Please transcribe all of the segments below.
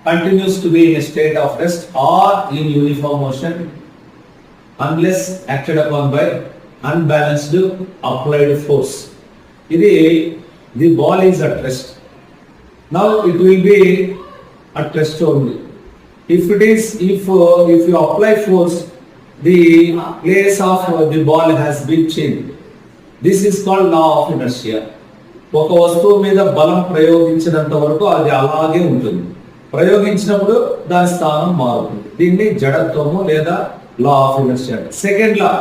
continues to be in a state of rest or in uniform motion unless acted upon by unbalanced applied force. The ball is at rest. Now it will be at rest only. If you apply force, the place of the ball has been changed. This is called law of inertia. ఒక వస్తువు మీద బలం ప్రయోగించినంత వరకు అది అలాగే ఉంటుంది. ప్రయోగించినప్పుడు దాని స్థానం మారుతుంది. దీన్ని జడత్వము లేదా లా ఆఫ్ ఇనర్షియా. సెకండ్ లా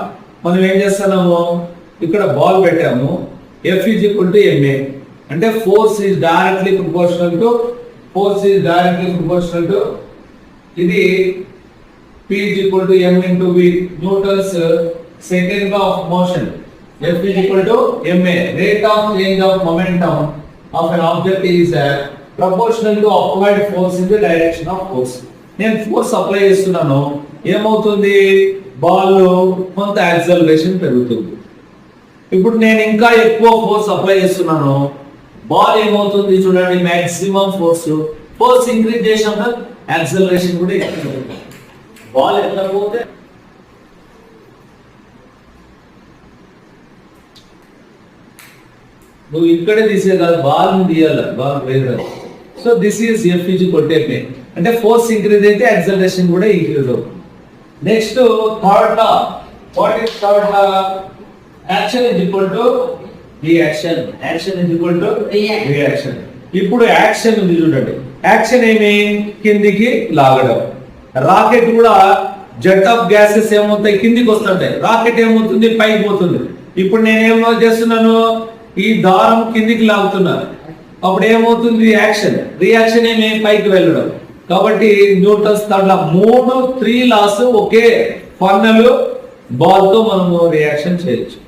మనం ఏం చేస్తున్నాము, ఇక్కడ బాల్ పెట్టాము, F is equal to ma, అంటే force is directly proportional to ఇది P is equal to m into v, Newton's second law of motion. F is equal to ma, rate of change of momentum of an object is proportional to applied force in the direction of force. నేను force apply చేస్తున్నాను, ఏమవుతుంది, ball కొంత acceleration పెరుగుతుంది. ఇప్పుడు నేను ఇంకా ఎక్కువ force apply చేస్తున్నాను, బాల్ ఏమవుతుంది చూడండి, మాక్సిమం ఫోర్స్ ఇంక్రీజ్ చేసినప్పుడు యాక్సలరేషన్ కూడా ఎక్కువ. బాల్ ఎట్లా పోతే నువ్వు ఇక్కడే తీసే కాదు, బాల్ తీయాలి, బాల్ వేరే. So this is F is equal to ma, అంటే ఫోర్స్ ఇంక్రీజ్ అయితే యాక్సలరేషన్ కూడా ఇంక్రీజ్ అవుతుంది. Next third law, what is third law? Action is equal to reaction. ఇప్పుడు యాక్షన్ ఉంది చూడండి, యాక్షన్ ఏమి, కిందికి లాగడం. రాకెట్ కూడా జెట్ ఆఫ్ గ్యాసెస్ ఏమవుతాయి, కిందికి వస్తుంటాయి, రాకెట్ ఏమవుతుంది, పైకి పోతుంది. ఇప్పుడు నేనేమో చేస్తున్నాను, ఈ దారం కిందికి లాగుతున్నారు, అప్పుడు ఏమవుతుంది, యాక్షన్. రియాక్షన్ ఏమి, పైకి వెళ్ళడం. కాబట్టి న్యూటన్స్ థర్డ్ లా, 3 లాస్ ఒకే ఫర్నల్ బాల్ తో మనము రియాక్షన్ చేయొచ్చు.